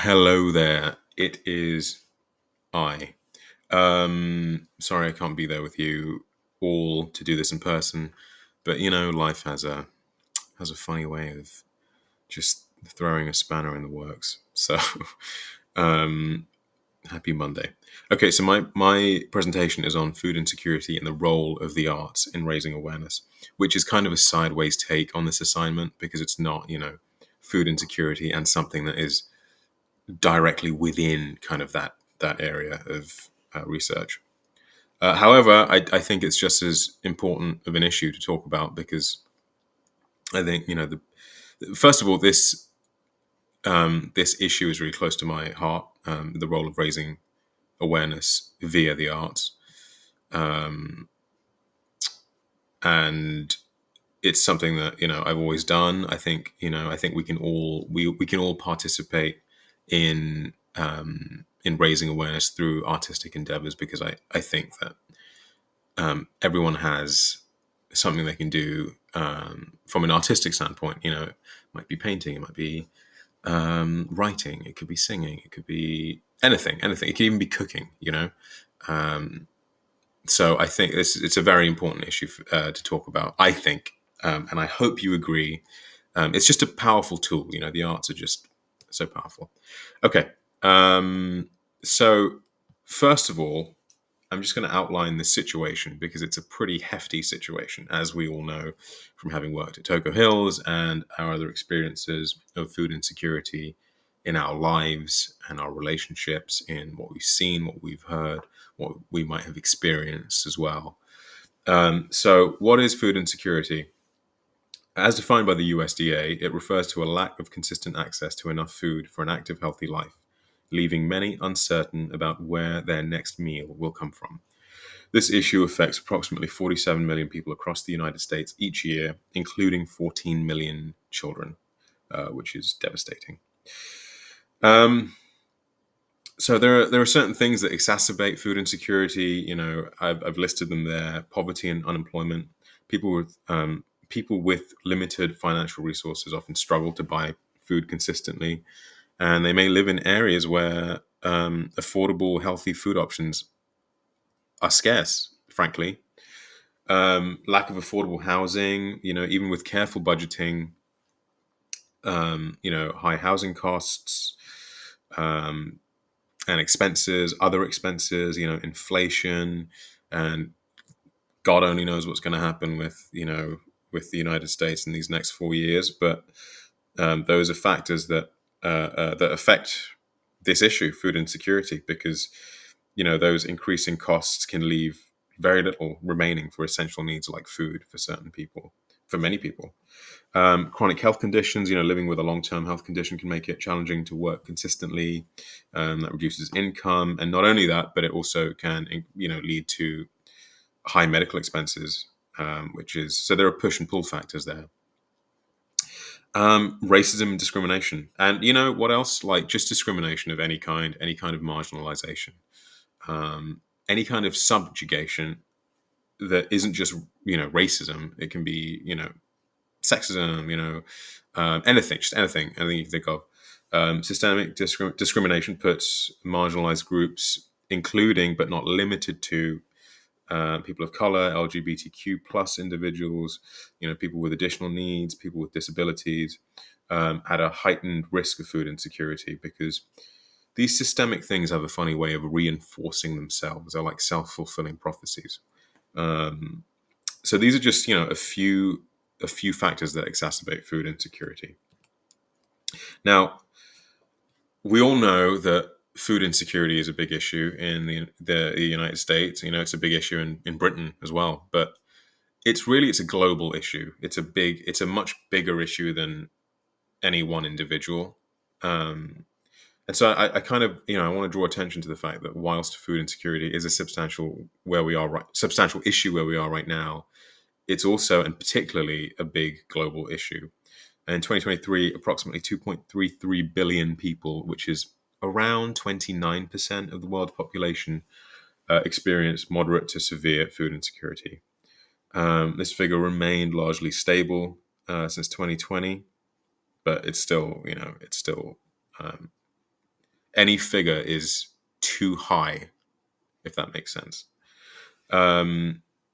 Hello there. It is I. Sorry I can't be there with you all to do this in person, but life has a funny way of just throwing a spanner in the works. So, um, happy Monday. Okay, so my presentation is on food insecurity and the role of the arts in raising awareness, which is kind of a sideways take on this assignment because it's not, food insecurity and something that is directly within kind of that area of research. However, I think it's just as important of an issue to talk about because I think first of all this issue is really close to my heart. The role of raising awareness via the arts, um, and it's something that I've always done. I think we can all participate in raising awareness through artistic endeavors because I think that everyone has something they can do from an artistic standpoint. It might be painting, it might be writing, it could be singing, it could be anything. It could even be cooking. Um, so I think it's a very important issue to talk about. I think, and I hope you agree. It's just a powerful tool. The arts are just so powerful. Okay, so first of all, I'm just going to outline the situation because it's a pretty hefty situation, as we all know from having worked at Toco Hills and our other experiences of food insecurity in our lives and our relationships, in what we've seen, what we've heard, what we might have experienced as well. So, what is food insecurity? As defined by the USDA, it refers to a lack of consistent access to enough food for an active, healthy life, leaving many uncertain about where their next meal will come from. This issue affects approximately 47 million people across the United States each year, including 14 million children, which is devastating. So there are certain things that exacerbate food insecurity. I've listed them there: poverty and unemployment. People with limited financial resources often struggle to buy food consistently, and they may live in areas where affordable, healthy food options are scarce. Frankly, lack of affordable housing. Even with careful budgeting, high housing costs. And expenses, other expenses, inflation, and God only knows what's going to happen with the United States in these next 4 years. But those are factors that affect this issue, food insecurity, because those increasing costs can leave very little remaining for essential needs like food for certain people, for many people. Chronic health conditions, living with a long-term health condition can make it challenging to work consistently. That reduces income, and not only that, but it also can, lead to high medical expenses, so there are push and pull factors there. Racism and discrimination, and what else? Like just discrimination of any kind of marginalization, any kind of subjugation that isn't just racism. It can be sexism, anything you can think of. Systemic discrimination puts marginalized groups, including but not limited to people of color, LGBTQ plus individuals, people with additional needs, people with disabilities, at a heightened risk of food insecurity because these systemic things have a funny way of reinforcing themselves. They're like self-fulfilling prophecies. So these are just a few factors that exacerbate food insecurity. Now, we all know that food insecurity is a big issue in the United States. It's a big issue in Britain as well. But it's a global issue. It's a much bigger issue than any one individual. And so I kind of, I want to draw attention to the fact that whilst food insecurity is a substantial issue where we are right now, it's also and particularly a big global issue. And in 2023, approximately 2.33 billion people, which is around 29% of the world population, experienced moderate to severe food insecurity. This figure remained largely stable since 2020, but it's still any figure is too high, if that makes sense.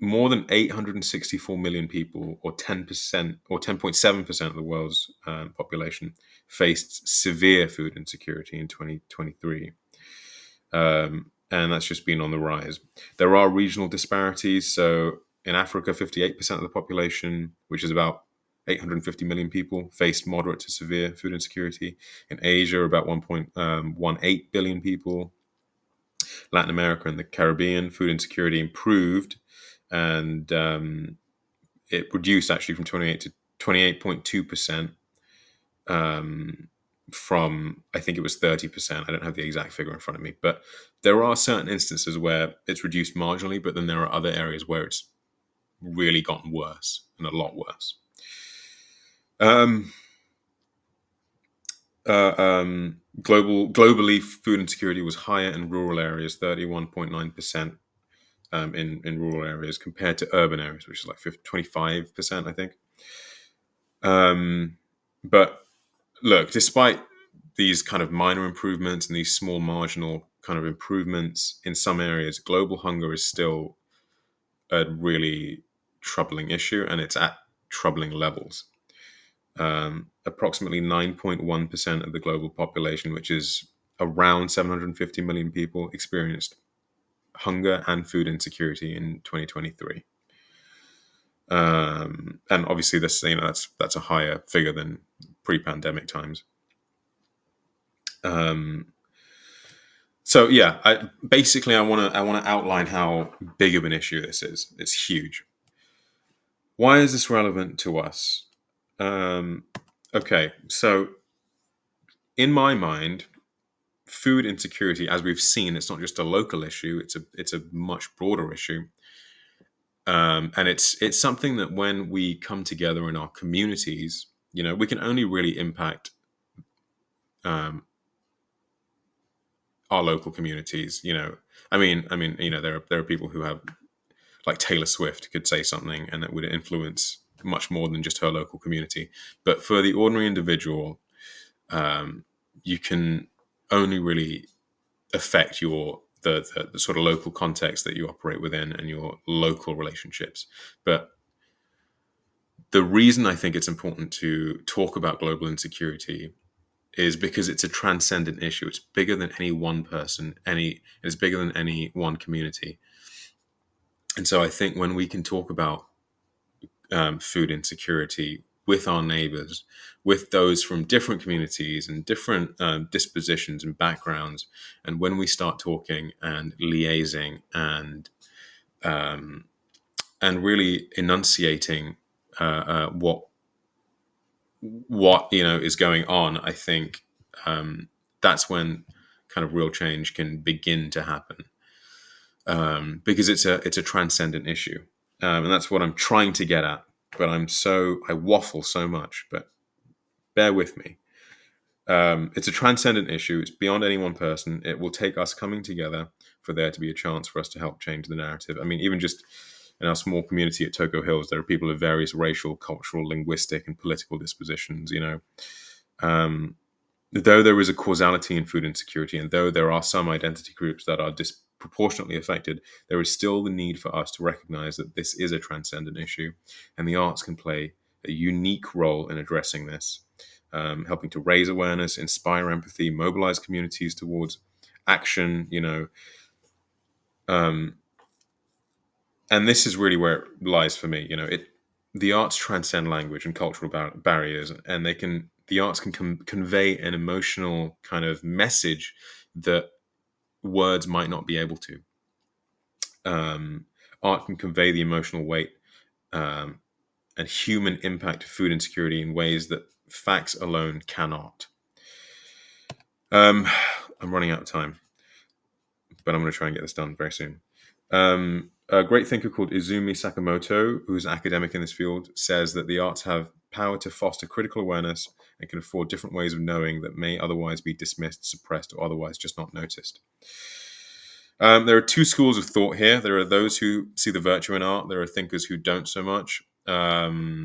More than 864 million people, or 10% or 10.7% of the world's population, faced severe food insecurity in 2023. And that's just been on the rise. There are regional disparities. So in Africa, 58% of the population, which is about 850 million people, faced moderate to severe food insecurity. In Asia, about 1.18 billion people. Latin America and the Caribbean, food insecurity improved, and it reduced actually from 28 to 28.2%, from, I think it was 30%. I don't have the exact figure in front of me, but there are certain instances where it's reduced marginally, but then there are other areas where it's really gotten worse, and a lot worse. Globally, food insecurity was higher in rural areas, 31.9%, in rural areas compared to urban areas, which is like 25%, I think. But look, despite these kind of minor improvements and these small marginal kind of improvements in some areas, global hunger is still a really troubling issue, and it's at troubling levels. Approximately 9.1% of the global population, which is around 750 million people, experienced hunger and food insecurity in 2023. And obviously, that's a higher figure than pre-pandemic times. So yeah, I want to outline how big of an issue this is. It's huge. Why is this relevant to us? Okay, so in my mind, food insecurity, as we've seen, it's not just a local issue; it's a much broader issue. And it's something that when we come together in our communities, we can only really impact um, our local communities. There are people who have, like Taylor Swift, could say something and that would influence much more than just her local community. But for the ordinary individual, you can only really affect the sort of local context that you operate within and your local relationships. But the reason I think it's important to talk about global insecurity is because it's a transcendent issue. It's bigger than any one person, it's bigger than any one community. And so I think when we can talk about food insecurity with our neighbors, with those from different communities and different dispositions and backgrounds, and when we start talking and liaising and really enunciating what is going on, I think that's when kind of real change can begin to happen, because it's a transcendent issue, and that's what I'm trying to get at. But I waffle so much, but bear with me. It's a transcendent issue. It's beyond any one person. It will take us coming together for there to be a chance for us to help change the narrative. I mean, even just in our small community at Toco Hills, there are people of various racial, cultural, linguistic, and political dispositions. Though there is a causality in food insecurity, and though there are some identity groups that are disproportionately affected, there is still the need for us to recognize that this is a transcendent issue, and the arts can play a unique role in addressing this, helping to raise awareness, inspire empathy, mobilize communities towards action, and this is really where it lies for me. The arts transcend language and cultural barriers, and the arts can convey an emotional kind of message that words might not be able to. Art can convey the emotional weight and human impact of food insecurity in ways that facts alone cannot. I'm running out of time, but I'm going to try and get this done very soon. A great thinker called Izumi Sakamoto, who's an academic in this field, says that the arts have power to foster critical awareness and can afford different ways of knowing that may otherwise be dismissed, suppressed, or otherwise just not noticed. There are two schools of thought here. There are those who see the virtue in art. There are thinkers who don't so much. I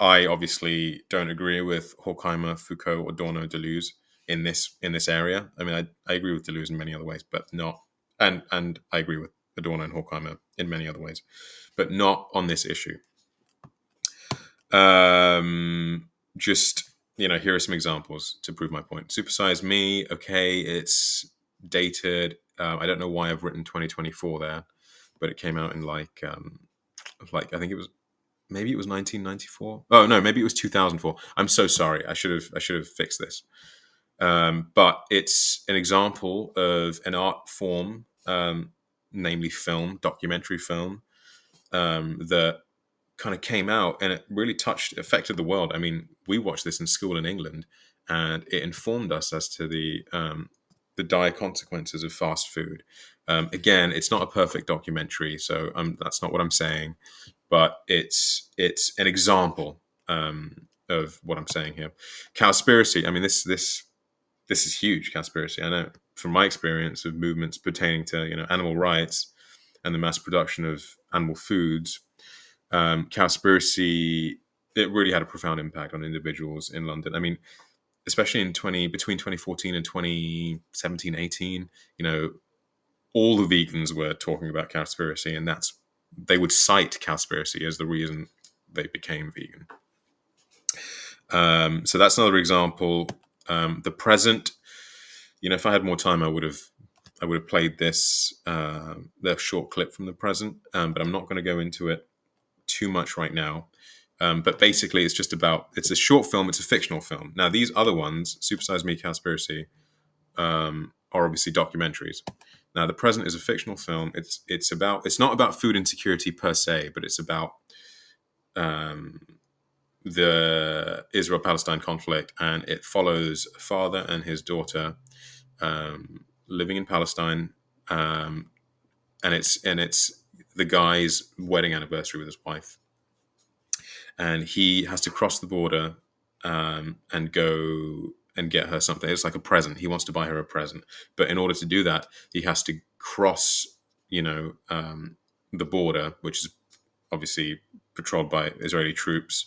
obviously don't agree with Horkheimer, Foucault, or Adorno, Deleuze. in this area. I mean, I agree with Deleuze in many other ways, but not, and I agree with Adorno and Horkheimer in many other ways, but not on this issue. Just, here are some examples to prove my point. Supersize Me, okay, it's dated. I don't know why I've written 2024 there, but it came out in like I think maybe it was 1994. Oh no, maybe it was 2004. I'm so sorry. I should have fixed this. But it's an example of an art form, namely film, documentary film, that kind of came out and it really affected the world. I mean, we watched this in school in England, and it informed us as to the dire consequences of fast food. Again, it's not a perfect documentary, so that's not what I'm saying, but it's an example of what I'm saying here. Cowspiracy. I mean, this is huge. Cowspiracy. I know from my experience of movements pertaining to animal rights and the mass production of animal foods. Cowspiracy, it really had a profound impact on individuals in London. I mean, especially between 2014 and 2017, 18, all the vegans were talking about Cowspiracy, and they would cite Cowspiracy as the reason they became vegan. So that's another example. The Present, if I had more time, I would have played this the short clip from The Present, but I'm not going to go into it too much right now. But basically, it's a short film. It's a fictional film. Now, these other ones, Supersize Me, Cowspiracy, are obviously documentaries. Now, The Present is a fictional film. It's not about food insecurity per se, but it's about the Israel-Palestine conflict, and it follows a father and his daughter living in Palestine, and it's the guy's wedding anniversary with his wife, and he has to cross the border and go and get her something. It's like a present. He wants to buy her a present, but in order to do that, he has to cross, the border, which is obviously patrolled by Israeli troops,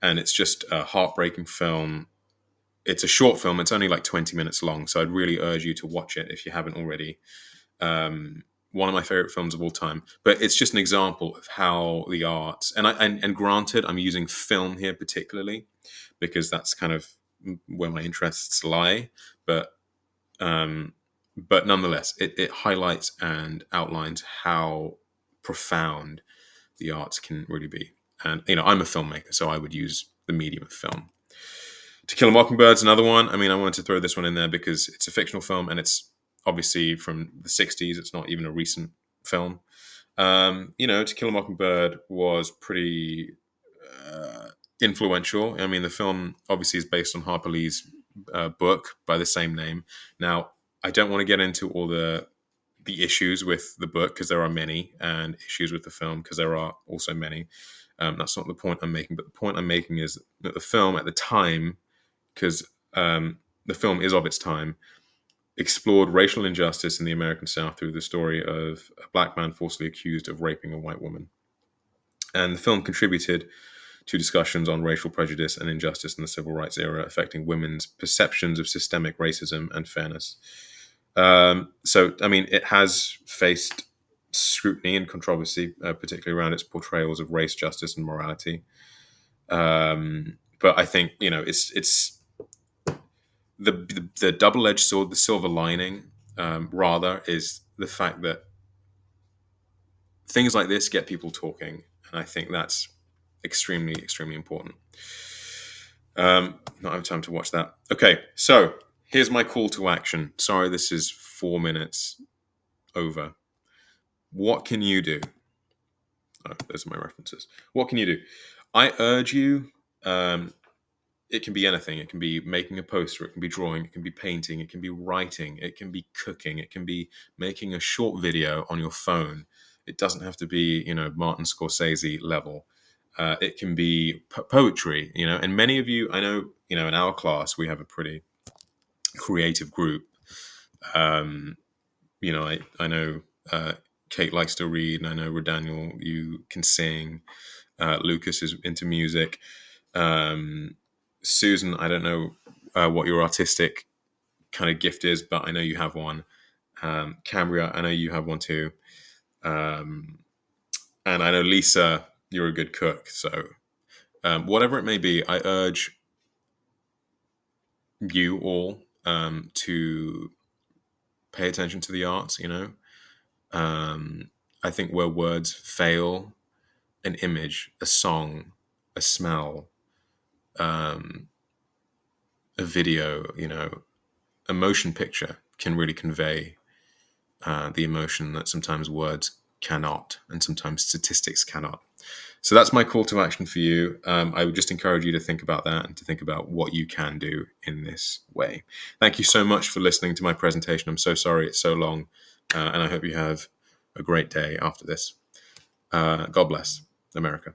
and it's just a heartbreaking film. It's a short film. It's only like 20 minutes long, so I'd really urge you to watch it if you haven't already. One of my favorite films of all time, but it's just an example of how the arts, and granted, I'm using film here particularly because that's kind of where my interests lie, but nonetheless, it highlights and outlines how profound the arts can really be. And I'm a filmmaker, so I would use the medium of film. To Kill a Mockingbird's another one. I mean, I wanted to throw this one in there because it's a fictional film and it's obviously from the 60s. It's not even a recent film. To Kill a Mockingbird was pretty influential. I mean, the film obviously is based on Harper Lee's book by the same name. Now, I don't want to get into all the issues with the book because there are many, and issues with the film because there are also many. That's not the point I'm making, but the point I'm making is that the film at the time, because the film is of its time, explored racial injustice in the American South through the story of a black man falsely accused of raping a white woman. And the film contributed to discussions on racial prejudice and injustice in the civil rights era, affecting women's perceptions of systemic racism and fairness. So, I mean, it has faced scrutiny and controversy, particularly around its portrayals of race, justice, and morality. But I think it's the double-edged sword, the silver lining, rather, is the fact that things like this get people talking, and I think that's extremely, extremely important. Not have time to watch that. Okay, so here's my call to action. Sorry, this is 4 minutes over. What can you do? Oh, those are my references. What can you do? I urge you. It can be anything. It can be making a poster. It can be drawing. It can be painting. It can be writing. It can be cooking. It can be making a short video on your phone. It doesn't have to be, Martin Scorsese level. It can be poetry, and many of you, I know, in our class, we have a pretty creative group. I know Kate likes to read, and I know Daniel, you can sing. Lucas is into music. Susan, I don't know what your artistic kind of gift is, but I know you have one. Cambria, I know you have one too. And I know, Lisa, you're a good cook. So whatever it may be, I urge you all to pay attention to the arts. I think where words fail, an image, a song, a smell, um, a video, a motion picture can really convey the emotion that sometimes words cannot, and sometimes statistics cannot. So that's my call to action for you. I would just encourage you to think about that and to think about what you can do in this way. Thank you so much for listening to my presentation. I'm so sorry it's so long, and I hope you have a great day after this. God bless America.